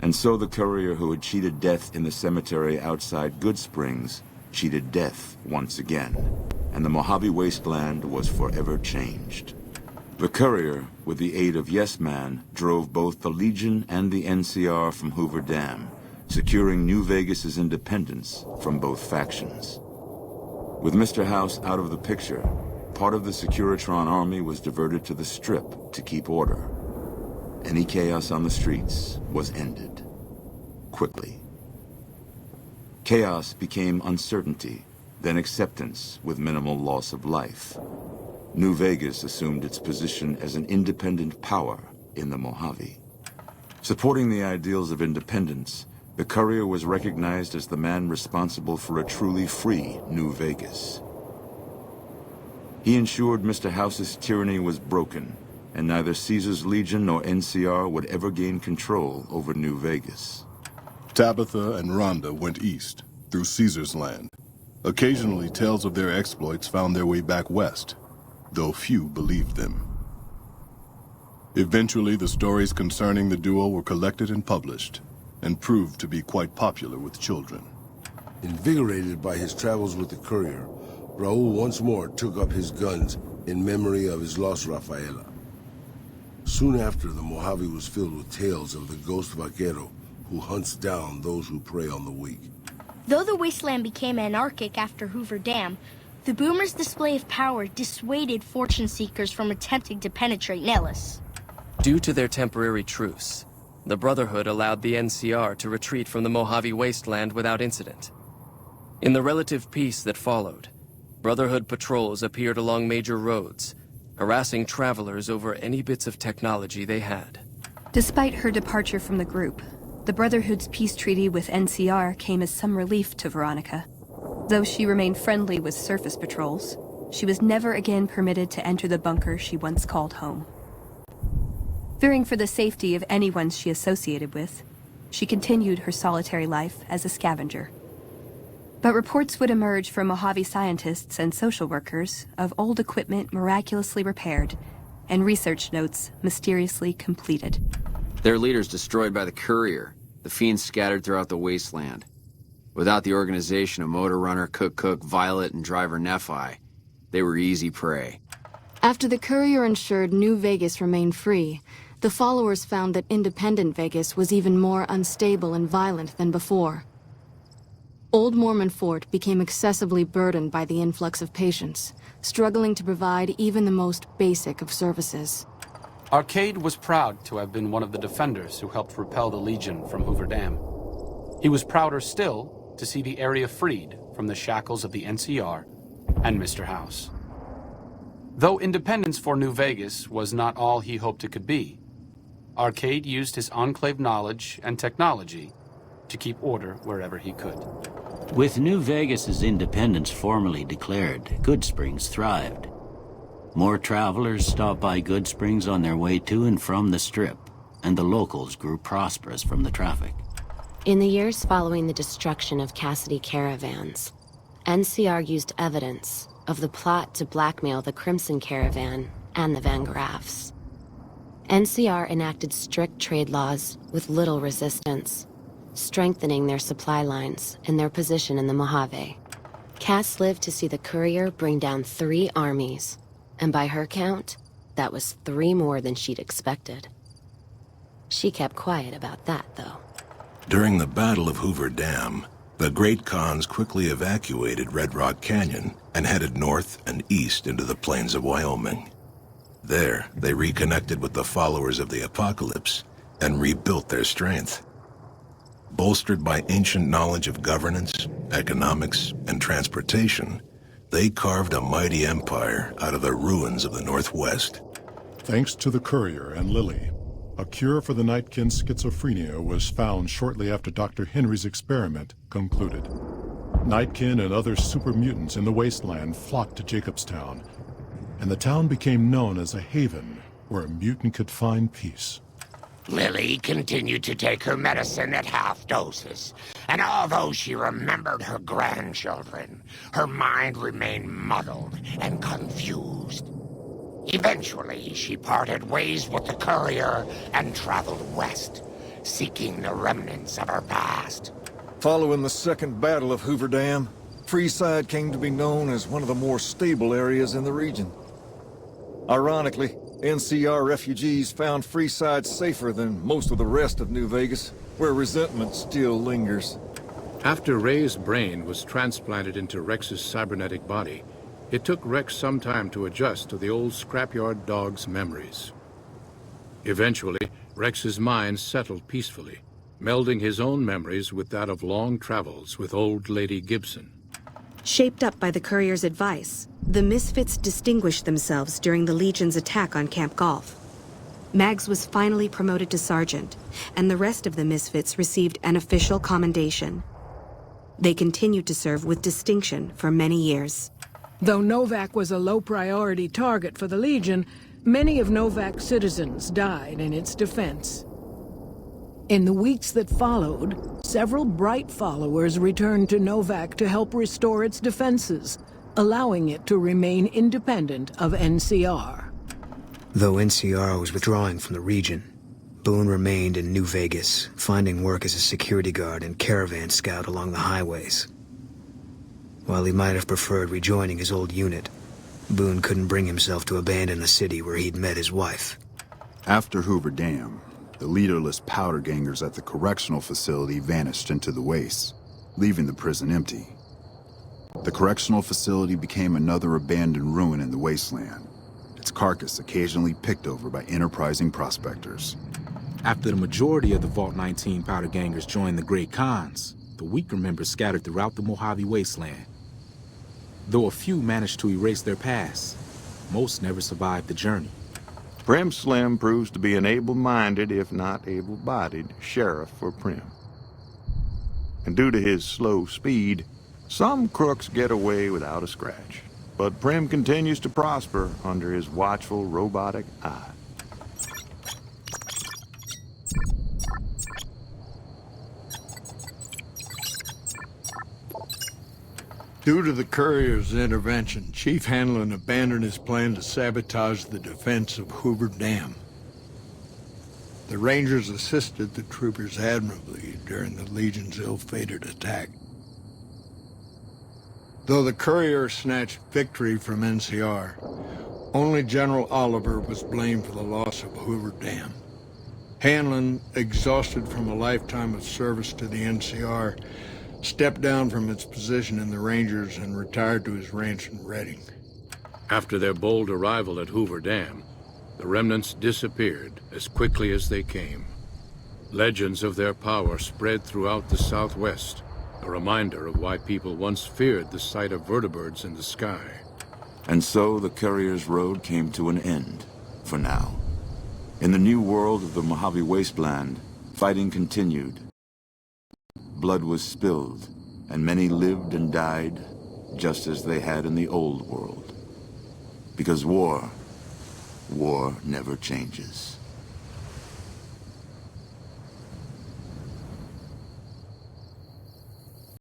And so the courier who had cheated death in the cemetery outside Goodsprings cheated death once again, and the Mojave wasteland was forever changed. The courier, with the aid of Yes Man, drove both the Legion and the NCR from Hoover Dam, securing New Vegas's independence from both factions. With Mr. House out of the picture, part of the Securitron army was diverted to the Strip to keep order. Any chaos on the streets was ended. Quickly. Chaos became uncertainty, then acceptance with minimal loss of life. New Vegas assumed its position as an independent power in the Mojave. Supporting the ideals of independence, the courier was recognized as the man responsible for a truly free New Vegas. He ensured Mr. House's tyranny was broken, and neither Caesar's Legion nor NCR would ever gain control over New Vegas. Tabitha and Rhonda went east, through Caesar's land. Occasionally, tales of their exploits found their way back west, though few believed them. Eventually, the stories concerning the duo were collected and published, and proved to be quite popular with children. Invigorated by his travels with the courier, Raul once more took up his guns in memory of his lost Rafaela. Soon after, the Mojave was filled with tales of the ghost vaquero who hunts down those who prey on the weak. Though the wasteland became anarchic after Hoover Dam, the boomers' display of power dissuaded fortune seekers from attempting to penetrate Nellis. Due to their temporary truce, the Brotherhood allowed the NCR to retreat from the Mojave wasteland without incident. In the relative peace that followed, Brotherhood patrols appeared along major roads, harassing travelers over any bits of technology they had. Despite her departure from the group, the Brotherhood's peace treaty with NCR came as some relief to Veronica. Though she remained friendly with surface patrols, she was never again permitted to enter the bunker she once called home. Fearing for the safety of anyone she associated with, she continued her solitary life as a scavenger. But reports would emerge from Mojave scientists and social workers of old equipment miraculously repaired and research notes mysteriously completed. Their leaders destroyed by the Courier, the fiends scattered throughout the wasteland. Without the organization of Motor Runner, Cook, Violet, and Driver Nephi, they were easy prey. After the Courier ensured New Vegas remained free, the followers found that independent Vegas was even more unstable and violent than before. Old Mormon Fort became excessively burdened by the influx of patients, struggling to provide even the most basic of services. Arcade was proud to have been one of the defenders who helped repel the Legion from Hoover Dam. He was prouder still to see the area freed from the shackles of the NCR and Mr. House. Though independence for New Vegas was not all he hoped it could be, Arcade used his Enclave knowledge and technology to keep order wherever he could. With New Vegas's independence formally declared, Goodsprings thrived. More travelers stopped by Goodsprings on their way to and from the Strip, and the locals grew prosperous from the traffic. In the years following the destruction of Cassidy caravans, NCR used evidence of the plot to blackmail the Crimson Caravan and the Van Graffs. NCR enacted strict trade laws with little resistance, strengthening their supply lines and their position in the Mojave. Cass lived to see the Courier bring down 3 armies, and by her count, that was 3 more than she'd expected. She kept quiet about that, though. During the Battle of Hoover Dam, the Great Khans quickly evacuated Red Rock Canyon and headed north and east into the plains of Wyoming. There, they reconnected with the followers of the Apocalypse and rebuilt their strength. Bolstered by ancient knowledge of governance, economics, and transportation, they carved a mighty empire out of the ruins of the Northwest. Thanks to the Courier and Lily, a cure for the Nightkin's schizophrenia was found shortly after Dr. Henry's experiment concluded. Nightkin and other super mutants in the wasteland flocked to Jacobstown, and the town became known as a haven where a mutant could find peace. Lily continued to take her medicine at half doses, and although she remembered her grandchildren, her mind remained muddled and confused. Eventually, she parted ways with the Courier and traveled west, seeking the remnants of her past. Following the Second Battle of Hoover Dam, Freeside came to be known as one of the more stable areas in the region. Ironically, NCR refugees found Freeside safer than most of the rest of New Vegas, where resentment still lingers. After Ray's brain was transplanted into Rex's cybernetic body, it took Rex some time to adjust to the old scrapyard dog's memories. Eventually, Rex's mind settled peacefully, melding his own memories with that of long travels with old Lady Gibson. Shaped up by the Courier's advice, the Misfits distinguished themselves during the Legion's attack on Camp Golf. Mags was finally promoted to sergeant, and the rest of the Misfits received an official commendation. They continued to serve with distinction for many years. Though Novac was a low-priority target for the Legion, many of Novac's citizens died in its defense. In the weeks that followed, several bright followers returned to Novac to help restore its defenses, allowing it to remain independent of NCR. Though NCR was withdrawing from the region, Boone remained in New Vegas, finding work as a security guard and caravan scout along the highways. While he might have preferred rejoining his old unit, Boone couldn't bring himself to abandon the city where he'd met his wife. After Hoover Dam, the leaderless powder gangers at the correctional facility vanished into the wastes, leaving the prison empty. The correctional facility became another abandoned ruin in the wasteland, its carcass occasionally picked over by enterprising prospectors. After the majority of the Vault 19 powder gangers joined the Great Khans, the weaker members scattered throughout the Mojave wasteland. Though a few managed to erase their past, most never survived the journey. Primm Slim proves to be an able-minded, if not able-bodied, sheriff for Primm. And due to his slow speed, some crooks get away without a scratch. But Primm continues to prosper under his watchful, robotic eye. Due to the Courier's intervention, Chief Hanlon abandoned his plan to sabotage the defense of Hoover Dam. The Rangers assisted the troopers admirably during the Legion's ill-fated attack. Though the Courier snatched victory from NCR, only General Oliver was blamed for the loss of Hoover Dam. Hanlon, exhausted from a lifetime of service to the NCR, stepped down from its position in the Rangers and retired to his ranch in Redding. After their bold arrival at Hoover Dam, the remnants disappeared as quickly as they came. Legends of their power spread throughout the Southwest, a reminder of why people once feared the sight of vertibirds in the sky. And so the Courier's road came to an end, for now. In the new world of the Mojave Wasteland, fighting continued. Blood was spilled, and many lived and died just as they had in the old world. Because war never changes.